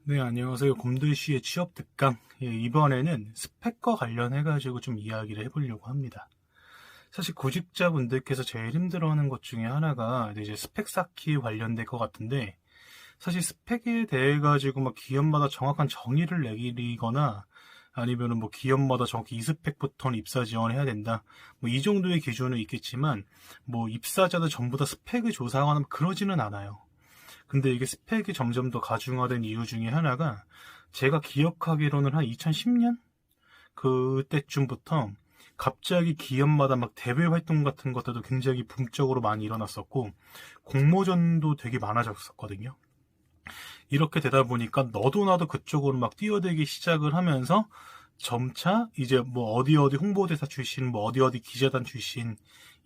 네, 안녕하세요. 곰돌씨의 취업 특강. 이번에는 스펙과 관련해가지고 좀 이야기를 해보려고 합니다. 사실 구직자분들께서 제일 힘들어하는 것 중에 하나가 이제 스펙 쌓기 관련될 것 같은데, 사실 스펙에 대해 가지고 막 기업마다 정확한 정의를 내리거나 아니면은 뭐 기업마다 정확히 이 스펙부터는 입사 지원해야 된다. 뭐 이 정도의 기준은 있겠지만, 뭐 입사자들 전부 다 스펙을 조사하거나 그러지는 않아요. 근데 이게 스펙이 점점 더 가중화된 이유 중에 하나가 제가 기억하기로는 한 2010년? 그때쯤부터 갑자기 기업마다 막 대외 활동 같은 것들도 굉장히 붐적으로 많이 일어났었고 공모전도 되게 많아졌었거든요. 이렇게 되다 보니까 너도 나도 그쪽으로 막 뛰어들기 시작을 하면서 점차 이제 뭐 어디 홍보대사 출신, 뭐 어디 기자단 출신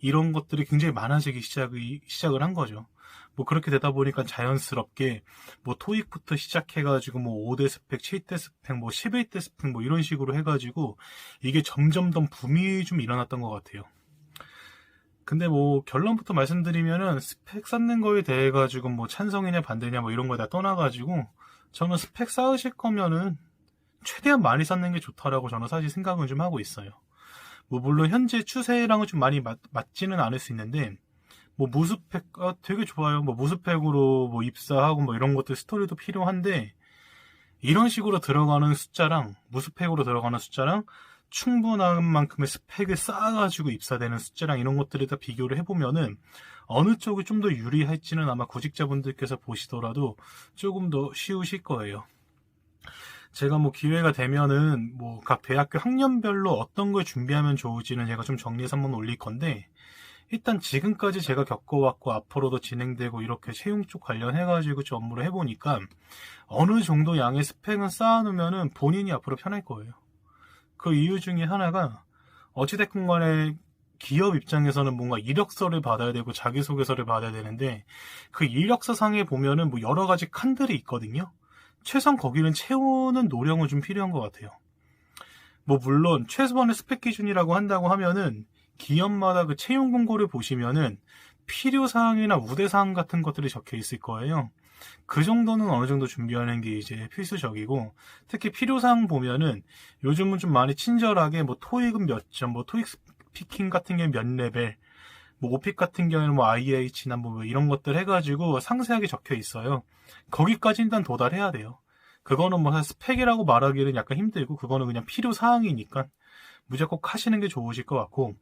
이런 것들이 굉장히 많아지기 시작을 한 거죠. 뭐 그렇게 되다 보니까 자연스럽게 뭐 토익부터 시작해가지고 뭐 5대 스펙, 7대 스펙, 뭐 11대 스펙 뭐 이런 식으로 해가지고 이게 점점 더 붐이 좀 일어났던 것 같아요. 근데 뭐 결론부터 말씀드리면은 스펙 쌓는 거에 대해 가지고 뭐 찬성이냐 반대냐 뭐 이런 거 다 떠나가지고 저는 스펙 쌓으실 거면은 최대한 많이 쌓는 게 좋다라고 저는 사실 생각은 좀 하고 있어요. 뭐 물론 현재 추세랑은 좀 많이 맞지는 않을 수 있는데 뭐 무스펙 되게 좋아요. 뭐 무스펙으로 뭐 입사하고 뭐 이런 것들 스토리도 필요한데 이런 식으로 들어가는 숫자랑 무스펙으로 들어가는 숫자랑 충분한 만큼의 스펙을 쌓아가지고 입사되는 숫자랑 이런 것들을 다 비교를 해보면은 어느 쪽이 좀 더 유리할지는 아마 구직자분들께서 보시더라도 조금 더 쉬우실 거예요. 제가 뭐 기회가 되면은 뭐 각 대학교 학년별로 어떤 걸 준비하면 좋을지는 제가 좀 정리해서 한번 올릴 건데 일단 지금까지 제가 겪어왔고 앞으로도 진행되고 이렇게 채용 쪽 관련해가지고 좀 업무를 해보니까 어느 정도 양의 스펙은 쌓아놓으면은 본인이 앞으로 편할 거예요. 그 이유 중에 하나가 어찌됐건 간에 기업 입장에서는 뭔가 이력서를 받아야 되고 자기소개서를 받아야 되는데 그 이력서 상에 보면은 뭐 여러 가지 칸들이 있거든요. 최소한 거기는 채우는 노력은 좀 필요한 것 같아요. 뭐 물론 최소한의 스펙 기준이라고 한다고 하면은 기업마다 그 채용 공고를 보시면은 필요사항이나 우대사항 같은 것들이 적혀 있을 거예요. 그 정도는 어느 정도 준비하는 게 이제 필수적이고, 특히 필요사항 보면은 요즘은 좀 많이 친절하게 뭐 토익은 몇 점, 뭐 토익 스피킹 같은 경우에 몇 레벨, 뭐 오픽 같은 경우에는 뭐 IH나 뭐 이런 것들 해가지고 상세하게 적혀 있어요. 거기까지 일단 도달해야 돼요. 그거는 뭐 사실 스펙이라고 말하기는 약간 힘들고, 그거는 그냥 필요사항이니까 무조건 하시는 게 좋으실 것 같고,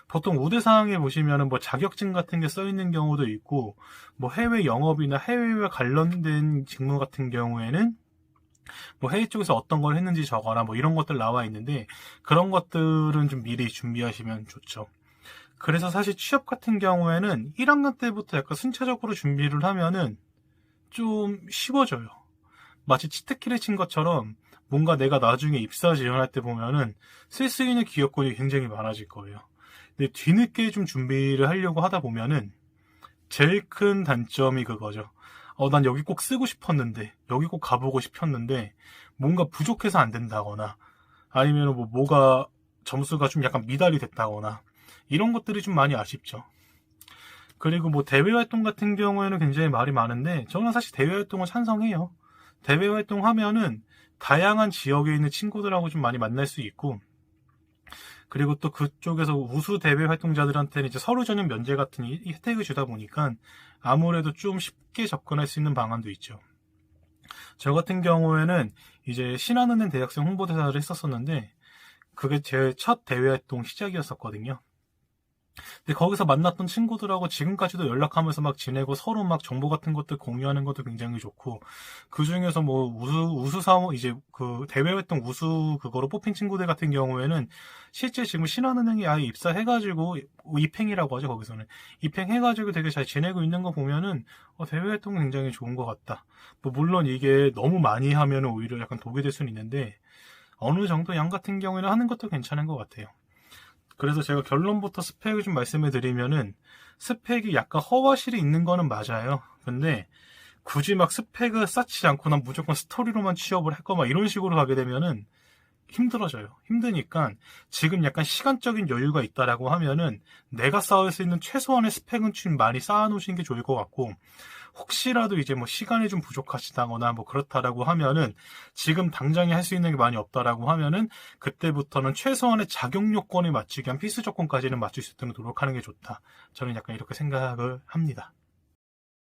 보통 우대사항에 보시면은 뭐 자격증 같은 게 써 있는 경우도 있고, 뭐 해외 영업이나 해외와 관련된 직무 같은 경우에는 뭐 해외 쪽에서 어떤 걸 했는지 적어라 뭐 이런 것들 나와 있는데, 그런 것들은 좀 미리 준비하시면 좋죠. 그래서 사실 취업 같은 경우에는 1학년 때부터 약간 순차적으로 준비를 하면은 좀 쉬워져요. 마치 치트키를 친 것처럼 뭔가 내가 나중에 입사 지원할 때 보면은 쓸 수 있는 기업군이 굉장히 많아질 거예요. 근데 뒤늦게 좀 준비를 하려고 하다 보면은 제일 큰 단점이 그거죠. 난 여기 꼭 쓰고 싶었는데, 여기 꼭 가보고 싶었는데, 뭔가 부족해서 안 된다거나, 아니면 뭐가 점수가 좀 약간 미달이 됐다거나, 이런 것들이 좀 많이 아쉽죠. 그리고 뭐 대외 활동 같은 경우에는 굉장히 말이 많은데, 저는 사실 대외 활동을 찬성해요. 대외 활동하면은 다양한 지역에 있는 친구들하고 좀 많이 만날 수 있고, 그리고 또 그쪽에서 우수 대외 활동자들한테는 이제 서류 전형 면제 같은 혜택을 주다 보니까 아무래도 좀 쉽게 접근할 수 있는 방안도 있죠. 저 같은 경우에는 이제 신한은행 대학생 홍보대사를 했었었는데 그게 제 첫 대외 활동 시작이었었거든요. 근데 거기서 만났던 친구들하고 지금까지도 연락하면서 막 지내고 서로 막 정보 같은 것들 공유하는 것도 굉장히 좋고, 그 중에서 뭐 우수 사원 이제 그 대외 활동 우수 그거로 뽑힌 친구들 같은 경우에는 실제 지금 신한은행에 아예 입사해가지고 입행이라고 하죠. 거기서는 입행해가지고 되게 잘 지내고 있는 거 보면은 대외 활동 굉장히 좋은 것 같다. 뭐 물론 이게 너무 많이 하면 오히려 약간 독이 될 수는 있는데 어느 정도 양 같은 경우에는 하는 것도 괜찮은 것 같아요. 그래서 제가 결론부터 스펙을 좀 말씀을 드리면은 스펙이 약간 허와실이 있는 거는 맞아요. 근데 굳이 막 스펙을 쌓지 않고 난 무조건 스토리로만 취업을 할거 막 이런 식으로 가게 되면은 힘들어져요. 힘드니까 지금 약간 시간적인 여유가 있다라고 하면은 내가 쌓을 수 있는 최소한의 스펙은 좀 많이 쌓아놓으시는 게 좋을 것 같고, 혹시라도 이제 뭐 시간이 좀 부족하시다거나 뭐 그렇다라고 하면은 지금 당장에 할 수 있는 게 많이 없다라고 하면은 그때부터는 최소한의 자격 요건에 맞추기 위한 필수 조건까지는 맞출 수 있도록 노력하는 게 좋다. 저는 약간 이렇게 생각을 합니다.